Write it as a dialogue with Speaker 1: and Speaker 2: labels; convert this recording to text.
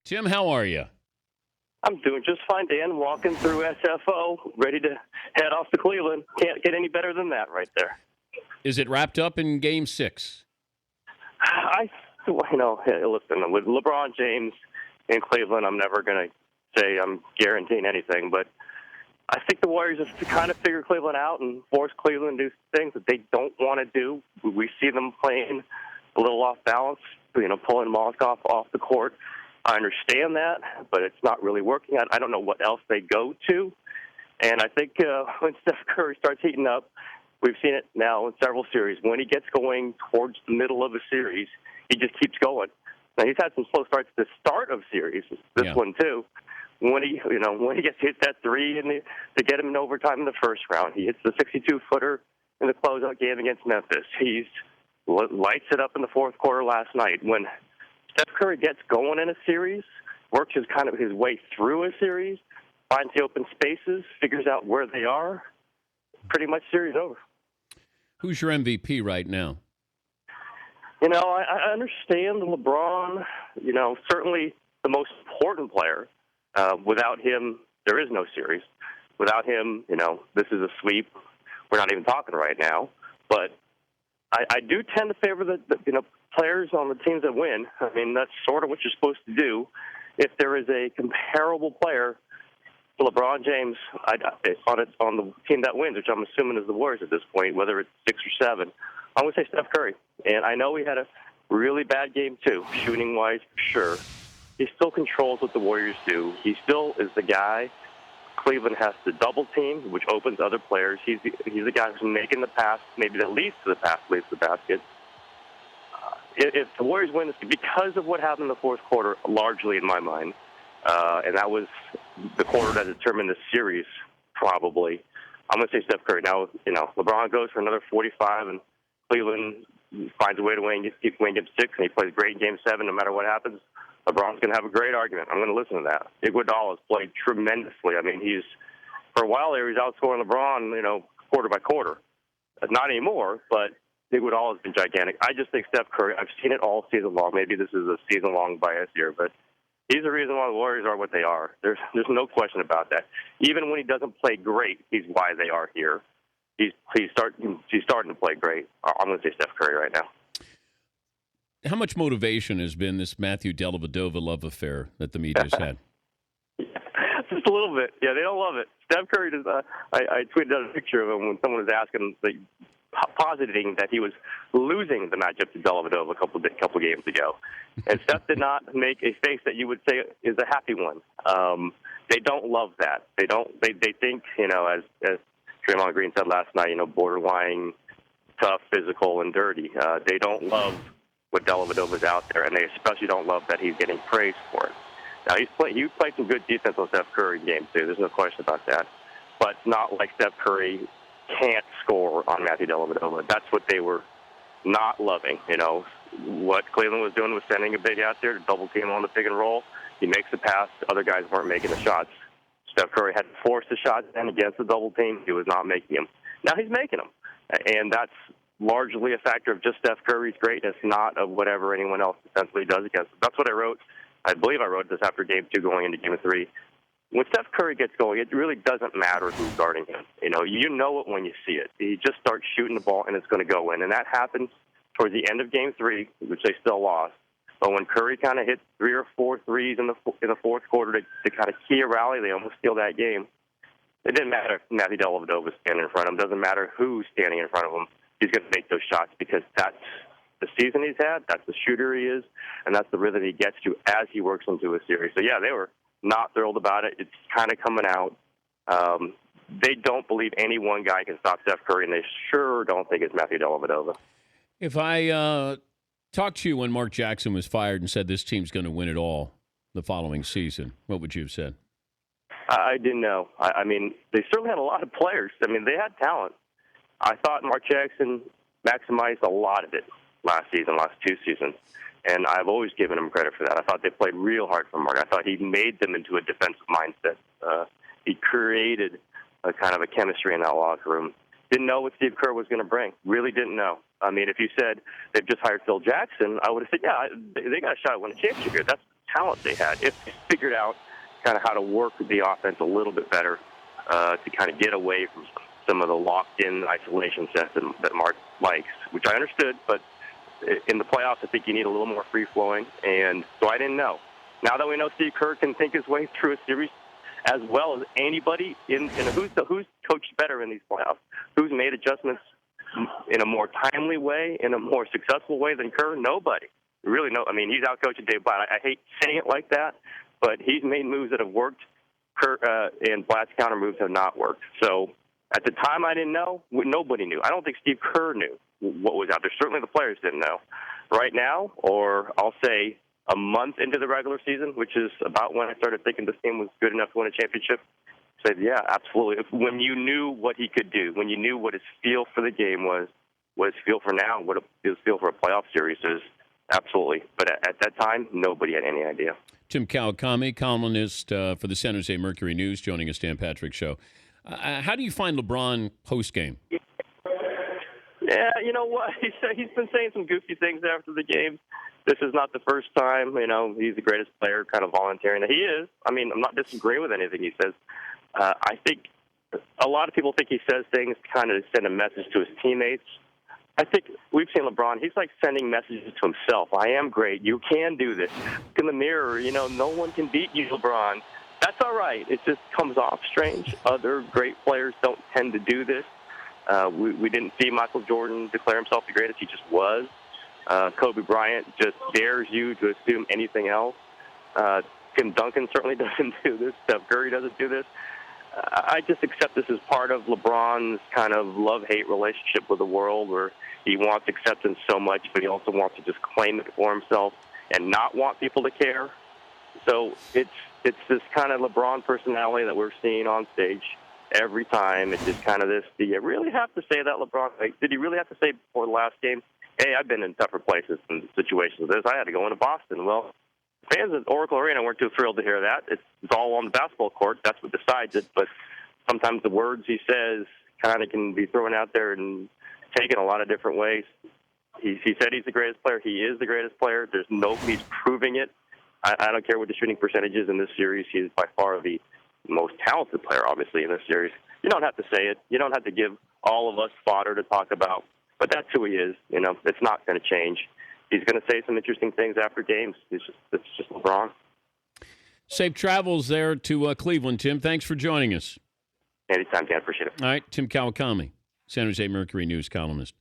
Speaker 1: Tim, how are you?
Speaker 2: I'm doing just fine, Dan. Walking through SFO, ready to head off to Cleveland. Can't get any better than that right there.
Speaker 1: Is it wrapped up in Game 6?
Speaker 2: Hey, listen, with LeBron James in Cleveland, I'm never going to say I'm guaranteeing anything, but I think the Warriors have to kind of figure Cleveland out and force Cleveland to do things that they don't want to do. We see them playing a little off balance, pulling Mozgov off the court. I understand that, but it's not really working. I don't know what else they go to. And I think when Steph Curry starts heating up, we've seen it now in several series. When he gets going towards the middle of a series, he just keeps going. Now, he's had some slow starts at the start of series, this one too. When he gets hit that three to get him in overtime in the first round, he hits the 62-footer in the closeout game against Memphis. He's lights it up in the fourth quarter last night. When Steph Curry gets going in a series, works his way through a series, finds the open spaces, figures out where they are, pretty much series over.
Speaker 1: Who's your MVP right now?
Speaker 2: I understand LeBron, certainly the most important player. Without him, there is no series. Without him, this is a sweep. We're not even talking right now. But I do tend to favor the players on the teams that win. I mean, that's sort of what you're supposed to do. If there is a comparable player to LeBron James on the team that wins, which I'm assuming is the Warriors at this point, whether it's 6 or 7, I'm going to say Steph Curry. And I know he had a really bad game, too, shooting-wise, for sure. He still controls what the Warriors do. He still is the guy Cleveland has to double team, which opens other players. He's the guy who's making the pass, maybe that leads to the pass, leads to the basket. If the Warriors win this, because of what happened in the fourth quarter, largely in my mind, and that was the quarter that determined the series, probably, I'm going to say Steph Curry. Now, LeBron goes for another 45, and Cleveland finds a way to win Game 6, and he plays great in Game 7 no matter what happens. LeBron's going to have a great argument. I'm going to listen to that. Iguodala's played tremendously. I mean, for a while there, he's outscoring LeBron, quarter by quarter. Not anymore, but Iguodala's been gigantic. I just think Steph Curry, I've seen it all season long. Maybe this is a season-long bias here, but he's the reason why the Warriors are what they are. There's no question about that. Even when he doesn't play great, he's why they are here. He's starting to play great. I'm going to say Steph Curry right now.
Speaker 1: How much motivation has been this Matthew Dellavedova love affair that the media's had?
Speaker 2: Just a little bit. Yeah, they don't love it. Steph Curry does. I tweeted out a picture of him when someone was asking, positing that he was losing the matchup to Dellavedova a couple games ago, and Steph did not make a face that you would say is a happy one. They don't love that. They don't. They think as Draymond Green said last night, borderline tough, physical, and dirty. They don't love what Dellavedova's out there, and they especially don't love that he's getting praised for it. Now, he played some good defense on Steph Curry in Game 2. There's no question about that. But not like Steph Curry can't score on Matthew Dellavedova. That's what they were not loving. What Cleveland was doing was sending a big out there to double team on the pick and roll. He makes the pass. Other guys weren't making the shots. Steph Curry had to force the shots then against the double team. He was not making them. Now he's making them. And that's largely a factor of just Steph Curry's greatness, not of whatever anyone else defensively does against him. That's what I wrote. I believe I wrote this after Game 2 going into Game 3. When Steph Curry gets going, it really doesn't matter who's guarding him. You know it when you see it. He just starts shooting the ball, and it's going to go in. And that happens towards the end of Game 3, which they still lost. But when Curry kind of hit 3 or 4 threes in the fourth quarter to kind of key a rally, they almost steal that game. It didn't matter if Matthew Dellavedova was standing in front of him. It doesn't matter who's standing in front of him. He's going to make those shots because that's the season he's had, that's the shooter he is, and that's the rhythm he gets to as he works into a series. So, yeah, they were not thrilled about it. It's kind of coming out. They don't believe any one guy can stop Steph Curry, and they sure don't think it's Matthew Dellavedova.
Speaker 1: If I talked to you when Mark Jackson was fired and said this team's going to win it all the following season, what would you have said?
Speaker 2: I didn't know. I mean, they certainly had a lot of players. I mean, they had talent. I thought Mark Jackson maximized a lot of it last 2 seasons, and I've always given him credit for that. I thought they played real hard for Mark. I thought he made them into a defensive mindset. He created a kind of a chemistry in that locker room. Didn't know what Steve Kerr was going to bring. Really didn't know. I mean, if you said they've just hired Phil Jackson, I would have said, yeah, they got a shot at winning a championship here. That's talent they had if they figured out kind of how to work the offense a little bit better to kind of get away from some of the locked-in isolation sets that Mark likes, which I understood, but in the playoffs, I think you need a little more free-flowing, and so I didn't know. Now that we know Steve Kerr can think his way through a series as well as anybody, who's coached better in these playoffs? Who's made adjustments in a more timely way, in a more successful way than Kerr? Nobody. Really, no. I mean, he's out-coaching Dave Blatt. I hate saying it like that, but he's made moves that have worked. Kerr and Blatt's counter moves have not worked. So at the time, I didn't know. Nobody knew. I don't think Steve Kerr knew what was out there. Certainly the players didn't know. Right now, or I'll say a month into the regular season, which is about when I started thinking this team was good enough to win a championship, I said, yeah, absolutely. When you knew what he could do, when you knew what his feel for the game was, what his feel for now, what his feel for a playoff series is, absolutely. But at that time, nobody had any idea.
Speaker 1: Tim Kawakami, columnist for the San Jose Mercury News, joining us, Dan Patrick Show. How do you find LeBron post-game?
Speaker 2: Yeah, you know what? He's been saying some goofy things after the game. This is not the first time, he's the greatest player, kind of volunteering. He is. I mean, I'm not disagreeing with anything he says. I think a lot of people think he says things kind of to send a message to his teammates. I think we've seen LeBron. He's like sending messages to himself. I am great. You can do this. Look in the mirror. No one can beat you, LeBron. That's all right. It just comes off strange. Other great players don't tend to do this. We didn't see Michael Jordan declare himself the greatest. He just was. Kobe Bryant just dares you to assume anything else. Tim Duncan certainly doesn't do this. Steph Curry doesn't do this. I just accept this as part of LeBron's kind of love-hate relationship with the world, where he wants acceptance so much, but he also wants to just claim it for himself and not want people to care. So it's this kind of LeBron personality that we're seeing on stage every time. It's just kind of this, do you really have to say that, LeBron? Like, did he really have to say before the last game, hey, I've been in tougher places and situations with this. I had to go into Boston. Well, fans at Oracle Arena weren't too thrilled to hear that. It's all on the basketball court. That's what decides it. But sometimes the words he says kind of can be thrown out there and taken a lot of different ways. He said he's the greatest player. He is the greatest player. He's proving it. I don't care what the shooting percentage is in this series. He is by far the most talented player, obviously, in this series. You don't have to say it. You don't have to give all of us fodder to talk about. But that's who he is. It's not going to change. He's going to say some interesting things after games. It's just LeBron.
Speaker 1: Safe travels there to Cleveland, Tim. Thanks for joining us.
Speaker 2: Anytime, Dan. Appreciate it.
Speaker 1: All right, Tim Kawakami, San Jose Mercury News columnist.